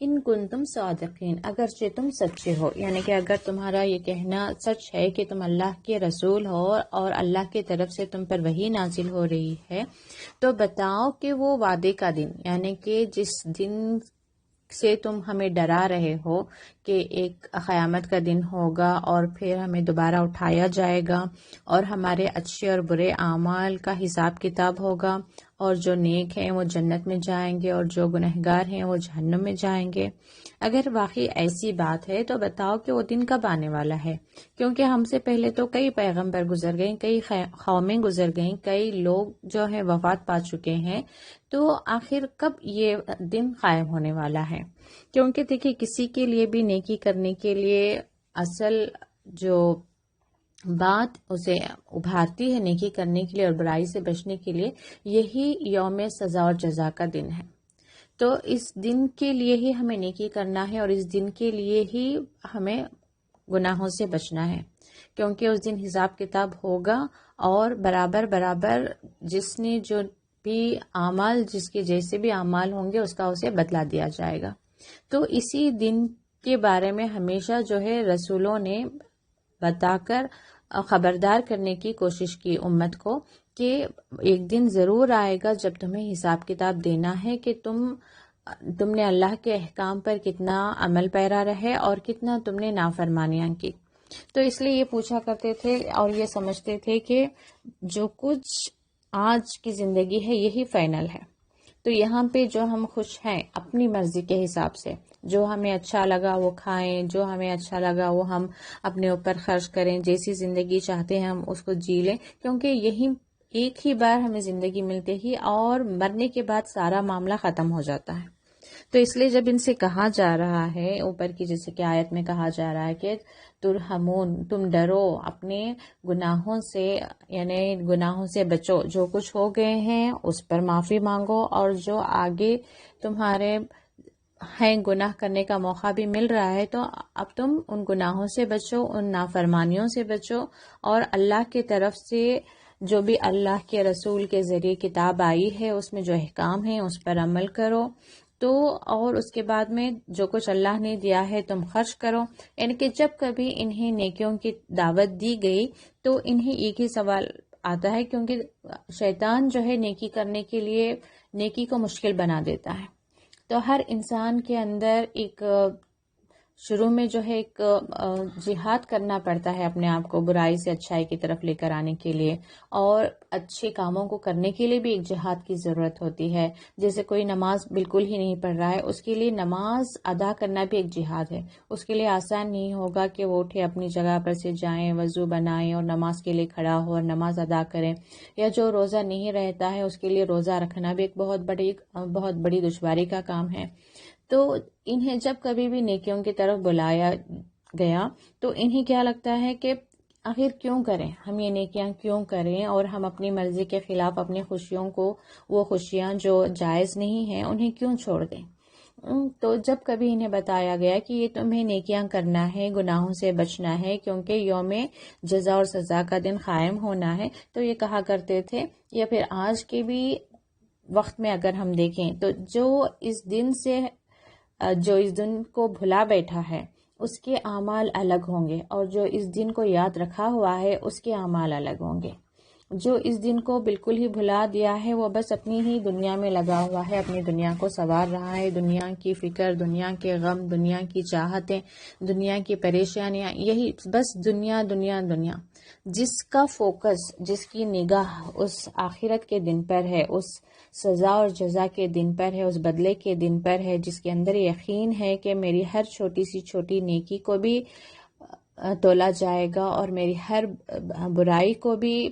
ان کنتم صادقین، اگرچہ تم سچے ہو، یعنی کہ اگر تمہارا یہ کہنا سچ ہے کہ تم اللہ کے رسول ہو اور اللہ کی طرف سے تم پر وحی نازل ہو رہی ہے، تو بتاؤ کہ وہ وعدے کا دن، یعنی کہ جس دن سے تم ہمیں ڈرا رہے ہو کہ ایک قیامت کا دن ہوگا اور پھر ہمیں دوبارہ اٹھایا جائے گا اور ہمارے اچھے اور برے اعمال کا حساب کتاب ہوگا، اور جو نیک ہیں وہ جنت میں جائیں گے اور جو گنہگار ہیں وہ جہنم میں جائیں گے۔ اگر واقعی ایسی بات ہے تو بتاؤ کہ وہ دن کب آنے والا ہے، کیونکہ ہم سے پہلے تو کئی پیغمبر گزر گئے، کئی قومیں گزر گئیں، کئی لوگ جو ہیں وفات پا چکے ہیں، تو آخر کب یہ دن قائم ہونے والا ہے؟ کیونکہ دیکھیں، کسی کے لیے بھی نیکی کرنے کے لیے اصل جو بات اسے ابھارتی ہے نیکی کرنے کے لیے اور برائی سے بچنے کے لیے، یہی یوم سزا اور جزا کا دن ہے۔ تو اس دن کے لیے ہی ہمیں نیکی کرنا ہے اور اس دن کے لیے ہی ہمیں گناہوں سے بچنا ہے، کیونکہ اس دن حساب کتاب ہوگا اور برابر جس نے جو بھی اعمال، جس کے جیسے بھی اعمال ہوں گے، اس کا اسے بدلہ دیا جائے گا۔ تو اسی دن کے بارے میں ہمیشہ جو ہے رسولوں نے بتا کر خبردار کرنے کی کوشش کی امت کو کہ ایک دن ضرور آئے گا جب تمہیں حساب کتاب دینا ہے کہ تم نے اللہ کے احکام پر کتنا عمل پیرا رہے اور کتنا تم نے نافرمانیاں کی۔ تو اس لیے یہ پوچھا کرتے تھے اور یہ سمجھتے تھے کہ جو کچھ آج کی زندگی ہے یہی فائنل ہے، تو یہاں پہ جو ہم خوش ہیں اپنی مرضی کے حساب سے، جو ہمیں اچھا لگا وہ کھائیں، جو ہمیں اچھا لگا وہ ہم اپنے اوپر خرچ کریں، جیسی زندگی چاہتے ہیں ہم اس کو جی لیں، کیونکہ یہی ایک ہی بار ہمیں زندگی ملتے ہی اور مرنے کے بعد سارا معاملہ ختم ہو جاتا ہے۔ تو اس لیے جب ان سے کہا جا رہا ہے اوپر کی، جیسے کہ آیت میں کہا جا رہا ہے کہ ترحمون، تم ڈرو اپنے گناہوں سے، یعنی گناہوں سے بچو، جو کچھ ہو گئے ہیں اس پر معافی مانگو، اور جو آگے تمہارے ہیں گناہ کرنے کا موقع بھی مل رہا ہے تو اب تم ان گناہوں سے بچو، ان نافرمانیوں سے بچو، اور اللہ کی طرف سے جو بھی اللہ کے رسول کے ذریعے کتاب آئی ہے اس میں جو احکام ہیں اس پر عمل کرو، تو اور اس کے بعد میں جو کچھ اللہ نے دیا ہے تم خرچ کرو۔ یعنی کہ جب کبھی انہیں نیکیوں کی دعوت دی گئی تو انہیں ایک ہی سوال آتا ہے، کیونکہ شیطان جو ہے نیکی کرنے کے لیے نیکی کو مشکل بنا دیتا ہے۔ تو ہر انسان کے اندر ایک شروع میں جو ہے ایک جہاد کرنا پڑتا ہے اپنے آپ کو برائی سے اچھائی کی طرف لے کر آنے کے لیے، اور اچھے کاموں کو کرنے کے لیے بھی ایک جہاد کی ضرورت ہوتی ہے۔ جیسے کوئی نماز بالکل ہی نہیں پڑھ رہا ہے، اس کے لیے نماز ادا کرنا بھی ایک جہاد ہے۔ اس کے لیے آسان نہیں ہوگا کہ وہ اٹھے اپنی جگہ پر سے جائیں، وضو بنائیں اور نماز کے لیے کھڑا ہو اور نماز ادا کریں، یا جو روزہ نہیں رہتا ہے اس کے لیے روزہ رکھنا بھی ایک بہت بڑی دشواری کا کام ہے۔ تو انہیں جب کبھی بھی نیکیوں کی طرف بلایا گیا تو انہیں کیا لگتا ہے کہ آخر کیوں کریں ہم یہ نیکیاں، کیوں کریں، اور ہم اپنی مرضی کے خلاف اپنی خوشیوں کو، وہ خوشیاں جو جائز نہیں ہیں انہیں کیوں چھوڑ دیں۔ تو جب کبھی انہیں بتایا گیا کہ یہ تمہیں نیکیاں کرنا ہے، گناہوں سے بچنا ہے، کیونکہ یوم جزا اور سزا کا دن قائم ہونا ہے، تو یہ کہا کرتے تھے، یا پھر آج کے بھی وقت میں اگر ہم دیکھیں تو جو اس دن کو بھلا بیٹھا ہے اس کے اعمال الگ ہوں گے، اور جو اس دن کو یاد رکھا ہوا ہے اس کے اعمال الگ ہوں گے۔ جو اس دن کو بالکل ہی بھلا دیا ہے وہ بس اپنی ہی دنیا میں لگا ہوا ہے، اپنی دنیا کو سنوار رہا ہے، دنیا کی فکر، دنیا کے غم، دنیا کی چاہتیں، دنیا کی پریشانیاں، یہی بس دنیا دنیا دنیا۔ جس کا فوکس، جس کی نگاہ اس آخرت کے دن پر ہے، اس سزا اور جزا کے دن پر ہے، اس بدلے کے دن پر ہے، جس کے اندر یقین ہے کہ میری ہر چھوٹی سی چھوٹی نیکی کو بھی تولا جائے گا اور میری ہر برائی کو بھی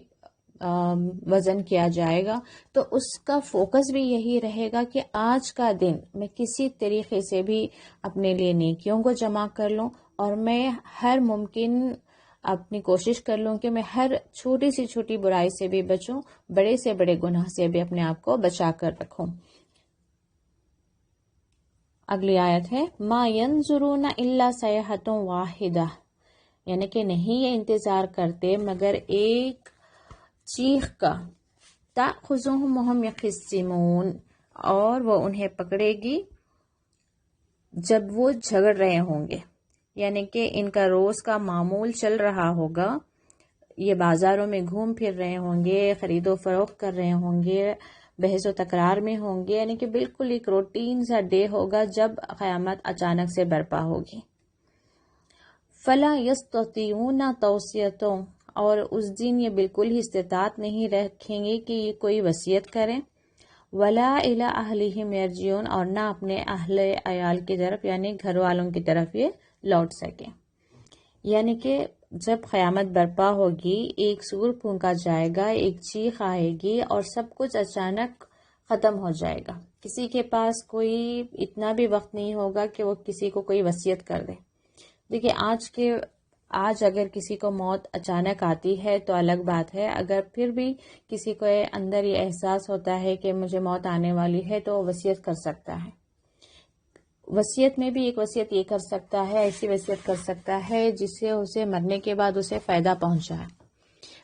وزن کیا جائے گا، تو اس کا فوکس بھی یہی رہے گا کہ آج کا دن میں کسی طریقے سے بھی اپنے لیے نیکیوں کو جمع کر لوں، اور میں ہر ممکن اپنی کوشش کر لوں کہ میں ہر چھوٹی سی چھوٹی برائی سے بھی بچوں، بڑے سے بڑے گناہ سے بھی اپنے آپ کو بچا کر رکھوں۔ اگلی آیت ہے ما ینظرون الا صیحۃ واحدہ، یعنی کہ نہیں یہ انتظار کرتے مگر ایک چیخ کا، تأخذہم وہم یخصمون، اور وہ انہیں پکڑے گی جب وہ جھگڑ رہے ہوں گے، یعنی کہ ان کا روز کا معمول چل رہا ہوگا، یہ بازاروں میں گھوم پھر رہے ہوں گے، خرید و فروخت کر رہے ہوں گے، بحث و تکرار میں ہوں گے، یعنی کہ بالکل ایک روٹین سا ڈے ہوگا جب قیامت اچانک سے برپا ہوگی۔ فلا یستطیعون توصیتوں، اور اس دن یہ بالکل ہی استطاعت نہیں رکھیں گے کہ یہ کوئی وصیت کریں، ولا الی اہلہم یرجعون، اور نہ اپنے اہل عیال کی طرف یعنی گھر والوں کی طرف یہ لوٹ سکیں۔ یعنی کہ جب قیامت برپا ہوگی، ایک سور پھونکا جائے گا، ایک چیخ آئے گی اور سب کچھ اچانک ختم ہو جائے گا۔ کسی کے پاس کوئی اتنا بھی وقت نہیں ہوگا کہ وہ کسی کو کوئی وصیت کر دے۔ دیکھیے آج اگر کسی کو موت اچانک آتی ہے تو الگ بات ہے، اگر پھر بھی کسی کو اندر یہ احساس ہوتا ہے کہ مجھے موت آنے والی ہے تو وہ وصیت کر سکتا ہے۔ وصیت میں بھی ایک وصیت یہ کر سکتا ہے، ایسی وصیت کر سکتا ہے جس سے اسے مرنے کے بعد اسے فائدہ پہنچا ہے۔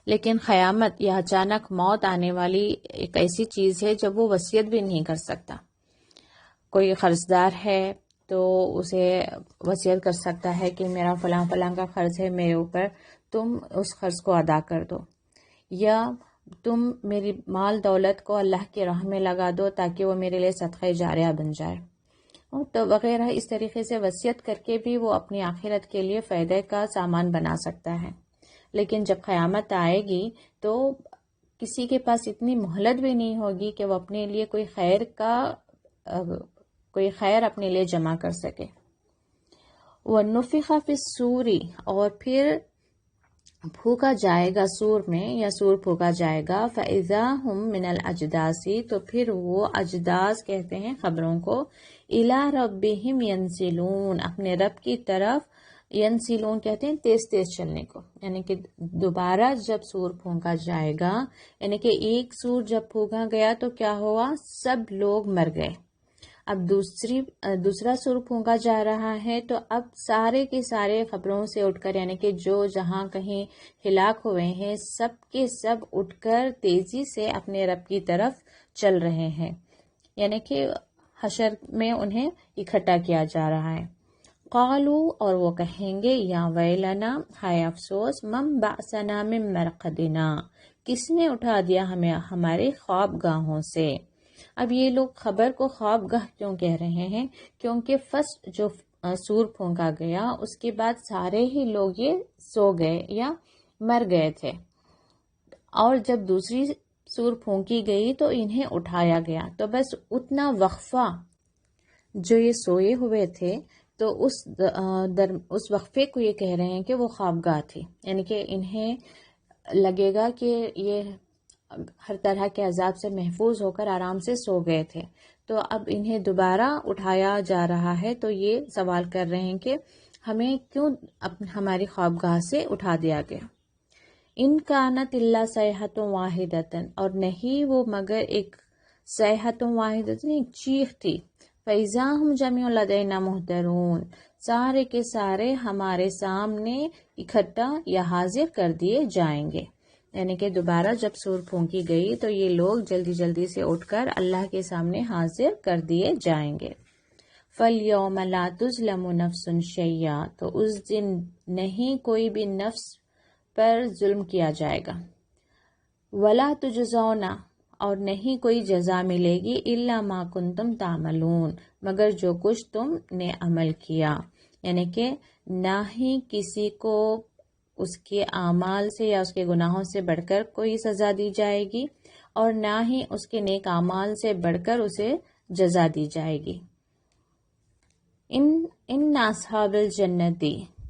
لیکن قیامت یا اچانک موت آنے والی ایک ایسی چیز ہے جب وہ وصیت بھی نہیں کر سکتا۔ کوئی قرض دار ہے تو اسے وصیت کر سکتا ہے کہ میرا فلاں فلاں کا قرض ہے میرے اوپر، تم اس قرض کو ادا کر دو، یا تم میری مال دولت کو اللہ کی راہ میں لگا دو تاکہ وہ میرے لیے صدقہ جاریہ بن جائے، تو وغیرہ۔ اس طریقے سے وصیت کر کے بھی وہ اپنی آخرت کے لیے فائدے کا سامان بنا سکتا ہے۔ لیکن جب قیامت آئے گی تو کسی کے پاس اتنی مہلت بھی نہیں ہوگی کہ وہ اپنے لیے کوئی خیر اپنے لیے جمع کر سکے۔ وَنُفِخَ فِي الصُّورِ، اور پھر پھونکا جائے گا سور میں یا سور پھونکا جائے گا، فَإِذَا هُم مِّنَ الْأَجْدَاثِ، تو پھر وہ اجداث کہتے ہیں خبروں کو، إِلَىٰ رَبِّهِمْ يَنْسِلُونَ، اپنے رب کی طرف، ینسلون کہتے ہیں تیز تیز چلنے کو، یعنی کہ دوبارہ جب سور پھونکا جائے گا، یعنی کہ ایک سور جب پھونکا گیا تو کیا ہوا، سب لوگ مر گئے۔ اب دوسرا سور پھونکا جا رہا ہے تو اب سارے کے سارے خبروں سے اٹھ کر، یعنی کہ جو جہاں کہیں ہلاک ہوئے ہیں سب کے سب اٹھ کر تیزی سے اپنے رب کی طرف چل رہے ہیں، یعنی کہ حشر میں انہیں اکٹھا کیا جا رہا ہے۔ قالو، اور وہ کہیں گے، یا ویلنا، ہائے افسوس، من بعثنا من مرقدنا، کس نے اٹھا دیا ہمیں ہمارے خواب گاہوں سے۔ اب یہ لوگ خبر کو خواب گاہ کیوں کہہ رہے ہیں؟ کیونکہ فرسٹ جو سور پھونکا گیا اس کے بعد سارے ہی لوگ یہ سو گئے یا مر گئے تھے، اور جب دوسری سور پھونکی گئی تو انہیں اٹھایا گیا، تو بس اتنا وقفہ جو یہ سوئے ہوئے تھے تو اس وقفے کو یہ کہہ رہے ہیں کہ وہ خوابگاہ تھی، یعنی کہ انہیں لگے گا کہ یہ ہر طرح کے عذاب سے محفوظ ہو کر آرام سے سو گئے تھے، تو اب انہیں دوبارہ اٹھایا جا رہا ہے، تو یہ سوال کر رہے ہیں کہ ہمیں کیوں ہماری خوابگاہ سے اٹھا دیا گیا۔ ان کانت الا صیحۃ واحدۃ، اور نہیں وہ مگر ایک صیحۃ واحدۃ، ایک چیخ تھی، فَإِذَا هُمْ جَمِيعٌ لَدَيْنَا مُحْضَرُونَ، سارے کے سارے ہمارے سامنے اکٹھا یا حاضر کر دیے جائیں گے، یعنی کہ دوبارہ جب سور پھونکی گئی تو یہ لوگ جلدی جلدی سے اٹھ کر اللہ کے سامنے حاضر کر دیے جائیں گے۔ فَالْيَوْمَ لَا تُظْلَمُ نَفْسٌ شَيْئًا، تو اس دن نہیں کوئی بھی نفس پر ظلم کیا جائے گا، وَلَا تُجْزَوْنَ، اور نہیں کوئی جزا ملے گی، إِلَّا مَا كُنْتُمْ تَعْمَلُونَ، مگر جو کچھ تم نے عمل کیا، یعنی کہ نہ ہی کسی کو اس کے اعمال سے یا اس کے گناہوں سے بڑھ کر کوئی سزا دی جائے گی، اور نہ ہی اس کے نیک اعمال سے بڑھ کر اسے جزا دی جائے گی۔ ان اصحاب الجنت،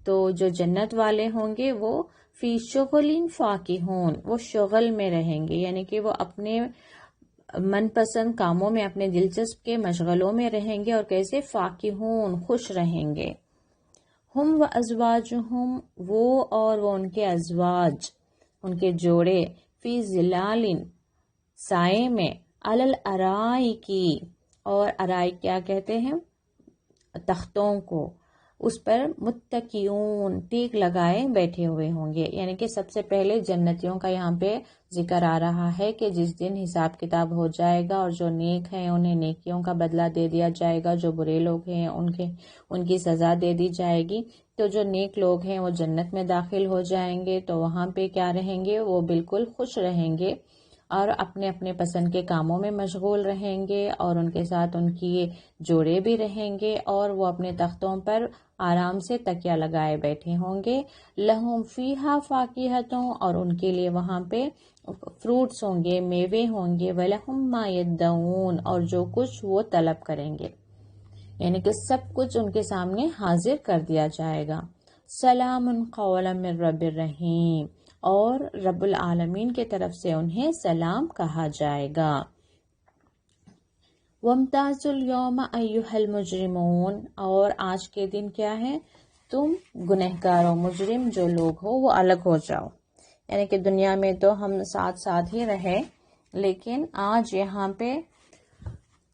تو جو جنت والے ہوں گے وہ فی شغل فاکہون، وہ شغل میں رہیں گے، یعنی کہ وہ اپنے من پسند کاموں میں، اپنے دلچسپ کے مشغلوں میں رہیں گے، اور کیسے فاکہون، خوش رہیں گے۔ ہم و ازواجہم، وہ اور وہ ان کے ازواج، ان کے جوڑے، فی ظلال، سائے میں، علی الارائک، اور ارائک کیا کہتے ہیں؟ تختوں کو، اس پر متکئون ٹیک لگائے بیٹھے ہوئے ہوں گے. یعنی کہ سب سے پہلے جنتیوں کا یہاں پہ ذکر آ رہا ہے کہ جس دن حساب کتاب ہو جائے گا اور جو نیک ہیں انہیں نیکیوں کا بدلہ دے دیا جائے گا، جو برے لوگ ہیں ان کی سزا دے دی جائے گی. تو جو نیک لوگ ہیں وہ جنت میں داخل ہو جائیں گے، تو وہاں پہ کیا رہیں گے، وہ بالکل خوش رہیں گے اور اپنے اپنے پسند کے کاموں میں مشغول رہیں گے، اور ان کے ساتھ ان کی جوڑے بھی رہیں گے، اور وہ اپنے تختوں پر آرام سے تکیہ لگائے بیٹھے ہوں گے. لہم فیہا فاکہۃ، اور ان کے لیے وہاں پہ فروٹس ہوں گے، میوے ہوں گے. ولہم ما یدعون، اور جو کچھ وہ طلب کریں گے، یعنی کہ سب کچھ ان کے سامنے حاضر کر دیا جائے گا. سلام قولا من رب الرحیم، اور رب العالمین کی طرف سے انہیں سلام کہا جائے گا. وامتازوا اليوم ایھا المجرمون، اور آج کے دن کیا ہے، تم گنہگار و مجرم جو لوگ ہو وہ الگ ہو جاؤ. یعنی کہ دنیا میں تو ہم ساتھ ساتھ ہی رہے، لیکن آج یہاں پہ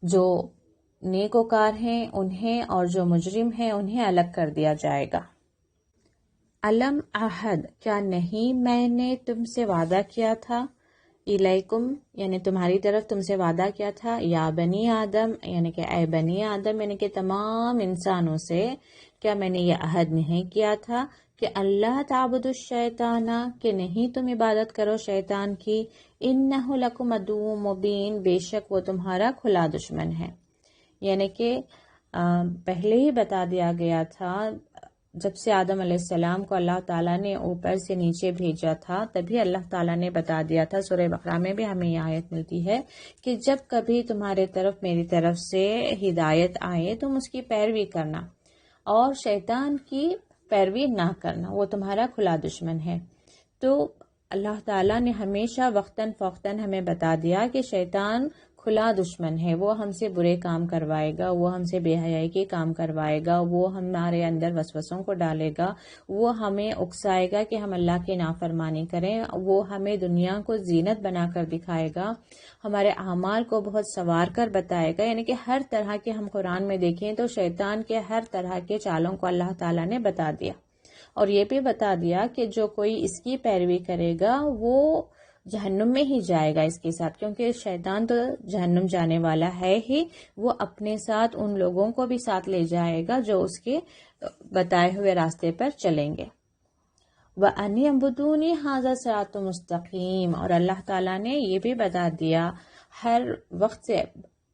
جو نیکوکار ہیں انہیں اور جو مجرم ہیں انہیں الگ کر دیا جائے گا. علم عہد، کیا نہیں میں نے تم سے وعدہ کیا تھا، الیکم یعنی تمہاری طرف تم سے وعدہ کیا تھا، یا بنی آدم یعنی کہ اے بنی آدم یعنی کہ تمام انسانوں سے، کیا میں نے یہ عہد نہیں کیا تھا کہ اللہ تعبد الشیطان، کہ نہیں تم عبادت کرو شیطان کی، انہ لکم عدو مبین، بے شک وہ تمہارا کھلا دشمن ہے. یعنی کہ پہلے ہی بتا دیا گیا تھا، جب سے آدم علیہ السلام کو اللہ تعالیٰ نے اوپر سے نیچے بھیجا تھا تبھی اللہ تعالیٰ نے بتا دیا تھا. سورہ بقرہ میں بھی ہمیں یہ آیت ملتی ہے کہ جب کبھی تمہارے طرف میری طرف سے ہدایت آئے تم اس کی پیروی کرنا، اور شیطان کی پیروی نہ کرنا، وہ تمہارا کھلا دشمن ہے. تو اللہ تعالیٰ نے ہمیشہ وقتاً فوقتاً ہمیں بتا دیا کہ شیطان کھلا دشمن ہے، وہ ہم سے برے کام کروائے گا، وہ ہم سے بے حیائی کے کام کروائے گا، وہ ہمارے اندر وسوسوں کو ڈالے گا، وہ ہمیں اکسائے گا کہ ہم اللہ کی نافرمانی کریں، وہ ہمیں دنیا کو زینت بنا کر دکھائے گا، ہمارے اعمال کو بہت سنوار کر بتائے گا. یعنی کہ ہر طرح کے ہم قرآن میں دیکھیں تو شیطان کے ہر طرح کے چالوں کو اللہ تعالیٰ نے بتا دیا، اور یہ بھی بتا دیا کہ جو کوئی اس کی پیروی کرے گا وہ جہنم میں ہی جائے گا اس کے ساتھ، کیونکہ شیطان تو جہنم جانے والا ہے ہی، وہ اپنے ساتھ ان لوگوں کو بھی ساتھ لے جائے گا جو اس کے بتائے ہوئے راستے پر چلیں گے. وَأَنِ اعْبُدُونِی ھَذَا صِرَاطٌ مُسْتَقِیمٌ، اور اللہ تعالیٰ نے یہ بھی بتا دیا، ہر وقت سے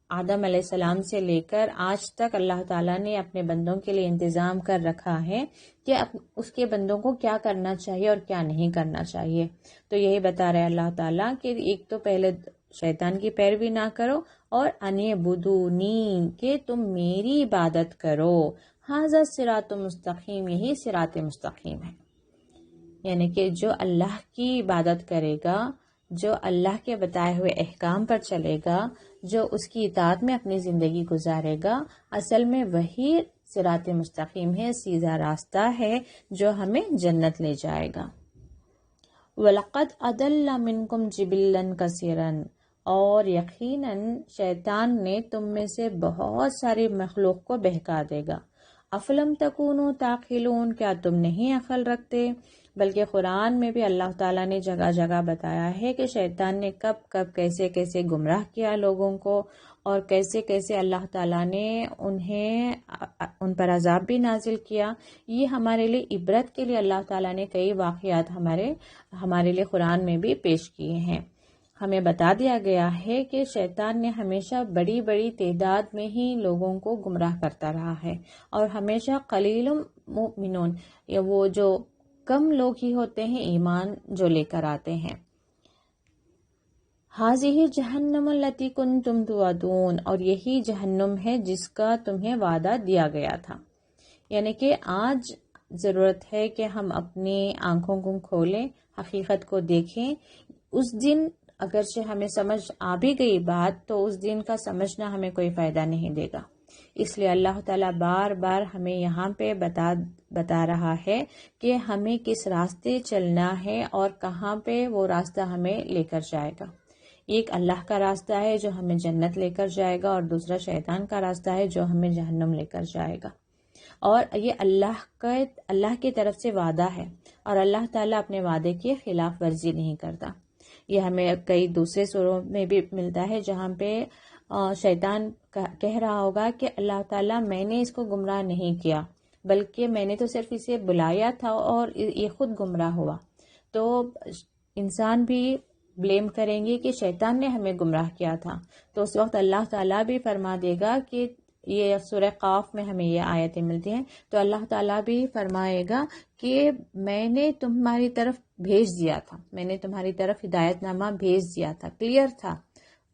آدم علیہ السلام سے لے کر آج تک اللہ تعالیٰ نے اپنے بندوں کے لیے انتظام کر رکھا ہے کہ اس کے بندوں کو کیا کرنا چاہیے اور کیا نہیں کرنا چاہیے. تو یہی بتا رہے اللہ تعالیٰ کہ ایک تو پہلے شیطان کی پیروی نہ کرو، اور ان اعبدونی کہ تم میری عبادت کرو، ھذا صراط مستقیم، یہی صراط مستقیم ہے. یعنی کہ جو اللہ کی عبادت کرے گا، جو اللہ کے بتائے ہوئے احکام پر چلے گا، جو اس کی اطاعت میں اپنی زندگی گزارے گا، اصل میں وہی صراط مستقیم ہے، سیدھا راستہ ہے جو ہمیں جنت لے جائے گا. وَلَقَدْ أَضَلَّ مِنْكُمْ جِبِلًّا كَثِيرًا، اور یقیناً شیطان نے تم میں سے بہت ساری مخلوق کو بہکا دے گا. افلم تکونوا تعقلون، کیا تم نہیں عقل رکھتے؟ بلکہ قرآن میں بھی اللہ تعالیٰ نے جگہ جگہ بتایا ہے کہ شیطان نے کب کب کیسے کیسے گمراہ کیا لوگوں کو، اور کیسے کیسے اللہ تعالیٰ نے ان پر عذاب بھی نازل کیا. یہ ہمارے لیے عبرت کے لیے اللہ تعالیٰ نے کئی واقعات ہمارے لیے قرآن میں بھی پیش کیے ہیں. ہمیں بتا دیا گیا ہے کہ شیطان نے ہمیشہ بڑی بڑی تعداد میں ہی لوگوں کو گمراہ کرتا رہا ہے، اور ہمیشہ قلیل مؤمنون، وہ جو کم لوگ ہی ہوتے ہیں ایمان جو لے کر آتے ہیں. ھذہ جہنم التی کنتم توعدون، اور یہی جہنم ہے جس کا تمہیں وعدہ دیا گیا تھا. یعنی کہ آج ضرورت ہے کہ ہم اپنی آنکھوں کو کھولیں، حقیقت کو دیکھیں. اس دن اگرچہ ہمیں سمجھ آ بھی گئی بات، تو اس دن کا سمجھنا ہمیں کوئی فائدہ نہیں دے گا. اس لیے اللہ تعالیٰ بار بار ہمیں یہاں پہ بتا رہا ہے کہ ہمیں کس راستے چلنا ہے اور کہاں پہ وہ راستہ ہمیں لے کر جائے گا. ایک اللہ کا راستہ ہے جو ہمیں جنت لے کر جائے گا، اور دوسرا شیطان کا راستہ ہے جو ہمیں جہنم لے کر جائے گا. اور یہ اللہ کی طرف سے وعدہ ہے، اور اللہ تعالیٰ اپنے وعدے کی خلاف ورزی نہیں کرتا۔ یہ ہمیں کئی دوسرے سوروں میں بھی ملتا ہے جہاں پہ شیطان کہہ رہا ہوگا کہ اللہ تعالیٰ میں نے اس کو گمراہ نہیں کیا، بلکہ میں نے تو صرف اسے بلایا تھا اور یہ خود گمراہ ہوا۔ تو انسان بھی بلیم کریں گے کہ شیطان نے ہمیں گمراہ کیا تھا، تو اس وقت اللہ تعالیٰ بھی فرما دے گا کہ یہ سورہ قاف میں ہمیں یہ آیتیں ملتی ہیں، تو اللہ تعالیٰ بھی فرمائے گا کہ میں نے تمہاری طرف بھیج دیا تھا، میں نے تمہاری طرف ہدایت نامہ بھیج دیا تھا، کلیئر تھا۔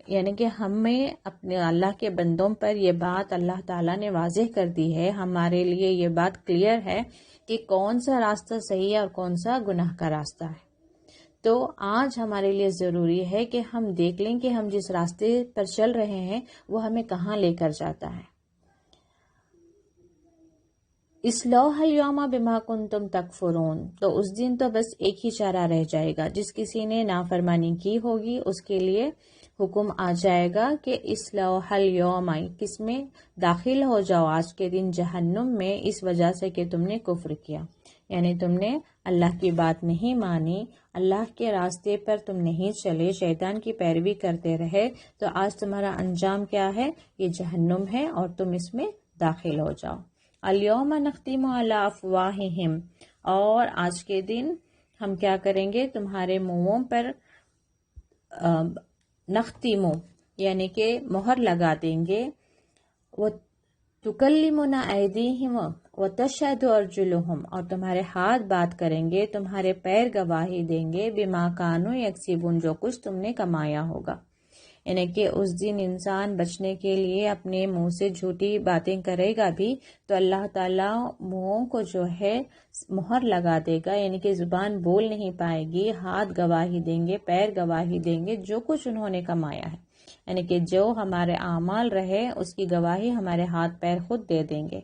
یعنی کہ ہمیں اپنے اللہ کے بندوں پر یہ بات اللہ تعالیٰ نے واضح کر دی ہے، ہمارے لیے یہ بات کلیئر ہے کہ کون سا راستہ صحیح ہے اور کون سا گناہ کا راستہ ہے۔ تو آج ہمارے لیے ضروری ہے کہ ہم دیکھ لیں کہ ہم جس راستے پر چل رہے ہیں وہ ہمیں کہاں لے کر جاتا ہے۔ اصلاح الیوم بما کنتم تکفرون، تو اس دن تو بس ایک ہی چارہ رہ جائے گا، جس کسی نے نافرمانی کی ہوگی اس کے لیے حکم آ جائے گا کہ اصلاح الیوم، کس میں؟ داخل ہو جاؤ آج کے دن جہنم میں، اس وجہ سے کہ تم نے کفر کیا، یعنی تم نے اللہ کی بات نہیں مانی، اللہ کے راستے پر تم نہیں چلے، شیطان کی پیروی کرتے رہے، تو آج تمہارا انجام کیا ہے؟ یہ جہنم ہے اور تم اس میں داخل ہو جاؤ۔ الیوم نختم علی افواہہم، اور آج کے دن ہم کیا کریں گے؟ تمہارے منہوں پر نختم یعنی کہ مہر لگا دیں گے، تکلمنا ایدیہم وتشہد ارجلہم، اور تمہارے ہاتھ بات کریں گے، تمہارے پیر گواہی دیں گے، بما کانوا یکسبون، جو کچھ تم نے کمایا ہوگا۔ یعنی کہ اس دن انسان بچنے کے لیے اپنے منہ سے جھوٹی باتیں کرے گا بھی تو اللہ تعالیٰ منہوں کو جو ہے مہر لگا دے گا، یعنی کہ زبان بول نہیں پائے گی، ہاتھ گواہی دیں گے، پیر گواہی دیں گے، جو کچھ انہوں نے کمایا ہے، یعنی کہ جو ہمارے اعمال رہے اس کی گواہی ہمارے ہاتھ پیر خود دے دیں گے۔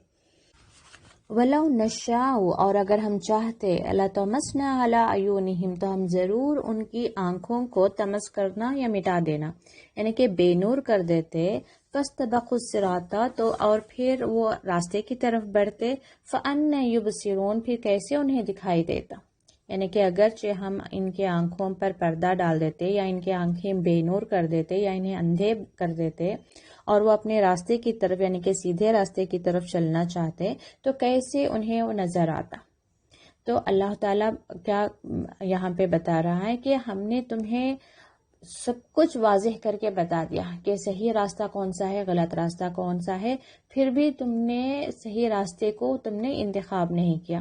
وَلَوْ نَشَاءُ، اور اگر ہم چاہتے، لَطَمَسْنَا عَلَىٰ أَعْيُنِهِمْ، تو ہم ضرور ان کی آنکھوں کو طمس کرنا یا مٹا دینا، یعنی کہ بے نور کر دیتے، فَاسْتَبَقُوا الصِّرَاطَ، تو اور پھر وہ راستے کی طرف بڑھتے، فَأَنَّىٰ يُبْصِرُونَ، پھر کیسے انہیں دکھائی دیتا۔ یعنی کہ اگرچہ ہم ان کے آنکھوں پر پردہ ڈال دیتے یا ان کے آنکھیں بے نور کر دیتے یا انہیں اندھے کر دیتے اور وہ اپنے راستے کی طرف یعنی کہ سیدھے راستے کی طرف چلنا چاہتے تو کیسے انہیں وہ نظر آتا۔ تو اللہ تعالیٰ کیا یہاں پہ بتا رہا ہے کہ ہم نے تمہیں سب کچھ واضح کر کے بتا دیا کہ صحیح راستہ کون سا ہے، غلط راستہ کون سا ہے، پھر بھی تم نے صحیح راستے کو تم نے انتخاب نہیں کیا۔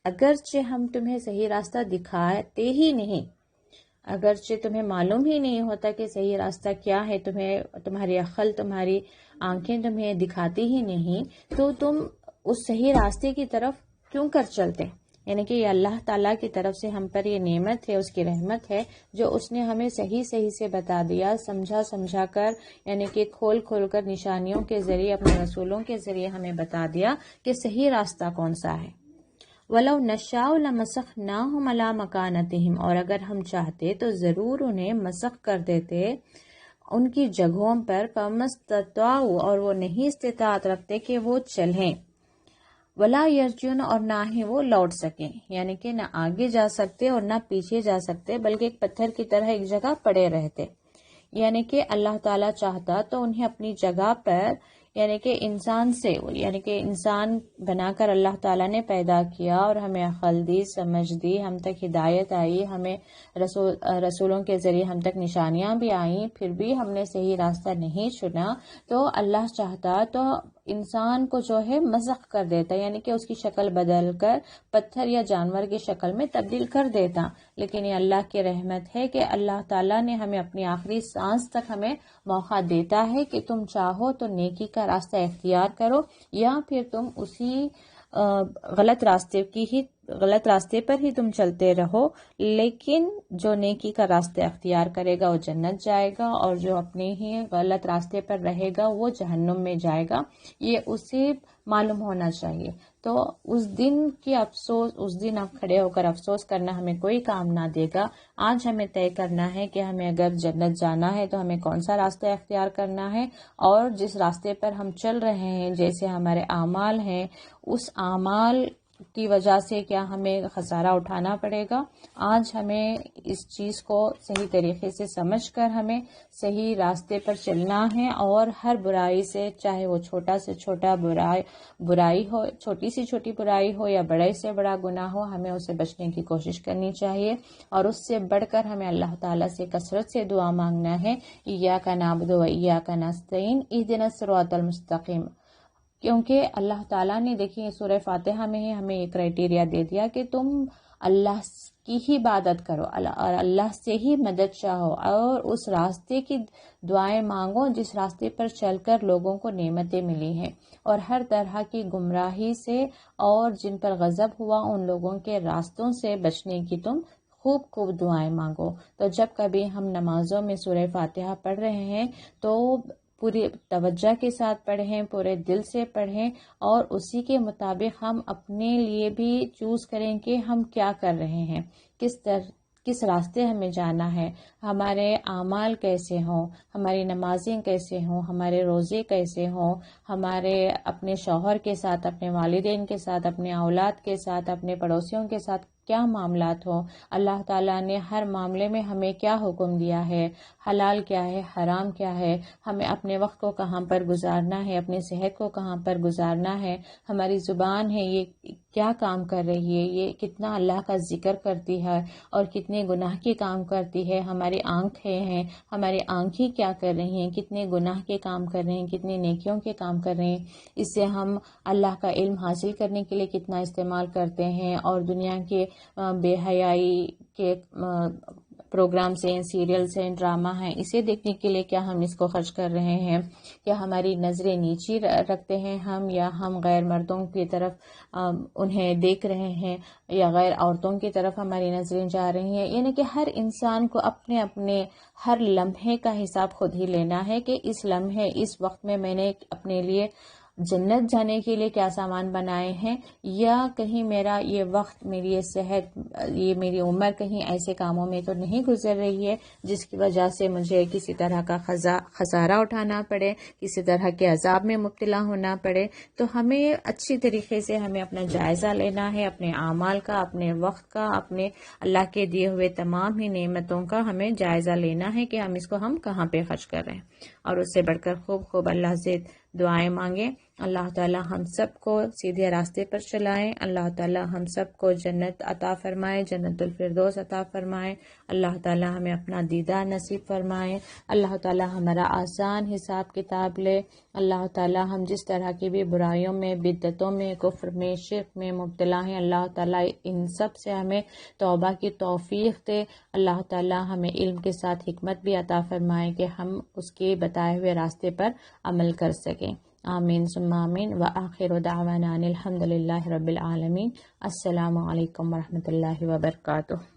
اگرچہ ہم تمہیں صحیح راستہ دکھاتے ہی نہیں، اگرچہ تمہیں معلوم ہی نہیں ہوتا کہ صحیح راستہ کیا ہے، تمہاری عقل تمہاری آنکھیں تمہیں دکھاتی ہی نہیں، تو تم اس صحیح راستے کی طرف کیوں کر چلتے؟ یعنی کہ یہ اللہ تعالیٰ کی طرف سے ہم پر یہ نعمت ہے، اس کی رحمت ہے جو اس نے ہمیں صحیح سے بتا دیا، سمجھا کر، یعنی کہ کھول کر نشانیوں کے ذریعے، اپنے رسولوں کے ذریعے ہمیں بتا دیا کہ صحیح راستہ کون سا ہے۔ وَلَوْ نَشَاءُ لَمَسَخْنَاهُمْ عَلَىٰ مَكَانَتِهِمْ، اور اگر ہم چاہتے تو ضرور انہیں مسخ کر دیتے ان کی جگہوں پر، فَمَا اسْتَطَاعُوا، اور وہ نہیں استطاعت رکھتے کہ وہ چلیں، وَلَا يَرْجِعُونَ، اور نہ ہی وہ لوٹ سکیں، یعنی کہ نہ آگے جا سکتے اور نہ پیچھے جا سکتے، بلکہ ایک پتھر کی طرح ایک جگہ پڑے رہتے۔ یعنی کہ اللہ تعالیٰ چاہتا تو انہیں اپنی جگہ پر، یعنی کہ انسان سے، یعنی کہ انسان بنا کر اللہ تعالیٰ نے پیدا کیا اور ہمیں عقل دی، سمجھ دی، ہم تک ہدایت آئی، ہمیں رسولوں کے ذریعے ہم تک نشانیاں بھی آئیں، پھر بھی ہم نے صحیح راستہ نہیں چنا، تو اللہ چاہتا تو انسان کو جو ہے مسخ کر دیتا، یعنی کہ اس کی شکل بدل کر پتھر یا جانور کی شکل میں تبدیل کر دیتا۔ لیکن یہ اللہ کی رحمت ہے کہ اللہ تعالیٰ نے ہمیں اپنی آخری سانس تک ہمیں موقع دیتا ہے کہ تم چاہو تو نیکی کا راستہ اختیار کرو یا پھر تم اسی غلط راستے کی ہی غلط راستے پر ہی تم چلتے رہو، لیکن جو نیکی کا راستہ اختیار کرے گا وہ جنت جائے گا، اور جو اپنے ہی غلط راستے پر رہے گا وہ جہنم میں جائے گا۔ یہ اسے معلوم ہونا چاہیے۔ تو اس دن کی افسوس، اس دن اب کھڑے ہو کر افسوس کرنا ہمیں کوئی کام نہ دے گا۔ آج ہمیں طے کرنا ہے کہ ہمیں اگر جنت جانا ہے تو ہمیں کون سا راستہ اختیار کرنا ہے، اور جس راستے پر ہم چل رہے ہیں، جیسے ہمارے اعمال ہیں، اس اعمال کی وجہ سے کیا ہمیں خسارہ اٹھانا پڑے گا۔ آج ہمیں اس چیز کو صحیح طریقے سے سمجھ کر ہمیں صحیح راستے پر چلنا ہے، اور ہر برائی سے، چاہے وہ چھوٹا سے چھوٹا برائی ہو، چھوٹی سے چھوٹی برائی ہو یا بڑے سے بڑا گناہ ہو، ہمیں اسے بچنے کی کوشش کرنی چاہیے۔ اور اس سے بڑھ کر ہمیں اللہ تعالیٰ سے کثرت سے دعا مانگنا ہے، ایاک نعبد و ایاک نستعین اہدنا الصراط المستقیم، کیونکہ اللہ تعالیٰ نے، دیکھیے سورہ فاتحہ میں ہی ہمیں ایک کرائٹیریا دے دیا کہ تم اللہ کی ہی عبادت کرو اور اللہ سے ہی مدد چاہو، اور اس راستے کی دعائیں مانگو جس راستے پر چل کر لوگوں کو نعمتیں ملی ہیں، اور ہر طرح کی گمراہی سے اور جن پر غضب ہوا ان لوگوں کے راستوں سے بچنے کی تم خوب دعائیں مانگو۔ تو جب کبھی ہم نمازوں میں سورہ فاتحہ پڑھ رہے ہیں تو پوری توجہ کے ساتھ پڑھیں، پورے دل سے پڑھیں، اور اسی کے مطابق ہم اپنے لیے بھی چوز کریں کہ ہم کیا کر رہے ہیں، کس راستے ہمیں جانا ہے، ہمارے اعمال کیسے ہوں، ہماری نمازیں کیسے ہوں، ہمارے روزے کیسے ہوں، ہمارے اپنے شوہر کے ساتھ، اپنے والدین کے ساتھ، اپنے اولاد کے ساتھ، اپنے پڑوسیوں کے ساتھ کیا معاملات ہوں، اللہ تعالیٰ نے ہر معاملے میں ہمیں کیا حکم دیا ہے، حلال کیا ہے، حرام کیا ہے، ہمیں اپنے وقت کو کہاں پر گزارنا ہے، اپنی صحت کو کہاں پر گزارنا ہے، ہماری زبان ہے یہ کیا کام کر رہی ہے، یہ کتنا اللہ کا ذکر کرتی ہے اور کتنے گناہ کے کام کرتی ہے، ہماری آنکھیں ہیں، ہماری آنکھیں کیا کر رہی ہیں، کتنے گناہ کے کام کر رہے ہیں، کتنے نیکیوں کے کام کر رہے ہیں، اس سے ہم اللہ کا علم حاصل کرنے کے لیے کتنا استعمال کرتے ہیں، اور دنیا کے بے حیائی کے پروگرامز ہیں، سیریلز ہیں، ڈرامہ ہیں، اسے دیکھنے کے لیے کیا ہم اس کو خرچ کر رہے ہیں، یا ہماری نظریں نیچی رکھتے ہیں ہم، یا ہم غیر مردوں کی طرف انہیں دیکھ رہے ہیں، یا غیر عورتوں کی طرف ہماری نظریں جا رہی ہیں۔ یعنی کہ ہر انسان کو اپنے اپنے ہر لمحے کا حساب خود ہی لینا ہے کہ اس لمحے، اس وقت میں میں نے اپنے لیے جنت جانے کے لیے کیا سامان بنائے ہیں، یا کہیں میرا یہ وقت، میری یہ صحت، یہ میری عمر کہیں ایسے کاموں میں تو نہیں گزر رہی ہے جس کی وجہ سے مجھے کسی طرح کا خسارہ اٹھانا پڑے، کسی طرح کے عذاب میں مبتلا ہونا پڑے۔ تو ہمیں اچھی طریقے سے ہمیں اپنا جائزہ لینا ہے، اپنے اعمال کا، اپنے وقت کا، اپنے اللہ کے دیے ہوئے تمام ہی نعمتوں کا ہمیں جائزہ لینا ہے کہ ہم اس کو ہم کہاں پہ خرچ کر رہے ہیں، اور اس سے بڑھ کر خوب اللہ سے دعائیں مانگیں۔ اللہ تعالی ہم سب کو سیدھے راستے پر چلائیں، اللہ تعالی ہم سب کو جنت عطا فرمائے، جنت الفردوس عطا فرمائے، اللہ تعالی ہمیں اپنا دیدار نصیب فرمائے، اللہ تعالی ہمارا آسان حساب کتاب لے، اللہ تعالی ہم جس طرح کی بھی برائیوں میں، بدعتوں میں، کفر میں، شرک میں مبتلا ہیں، اللہ تعالی ان سب سے ہمیں توبہ کی توفیق دے، اللہ تعالی ہمیں علم کے ساتھ حکمت بھی عطا فرمائے کہ ہم اس کے بتائے ہوئے راستے پر عمل کر سکیں۔ آمین ثم آمین، وآخر دعوانا الحمد للہ رب العالمین۔ السلام علیکم ورحمۃ اللہ وبرکاتہ۔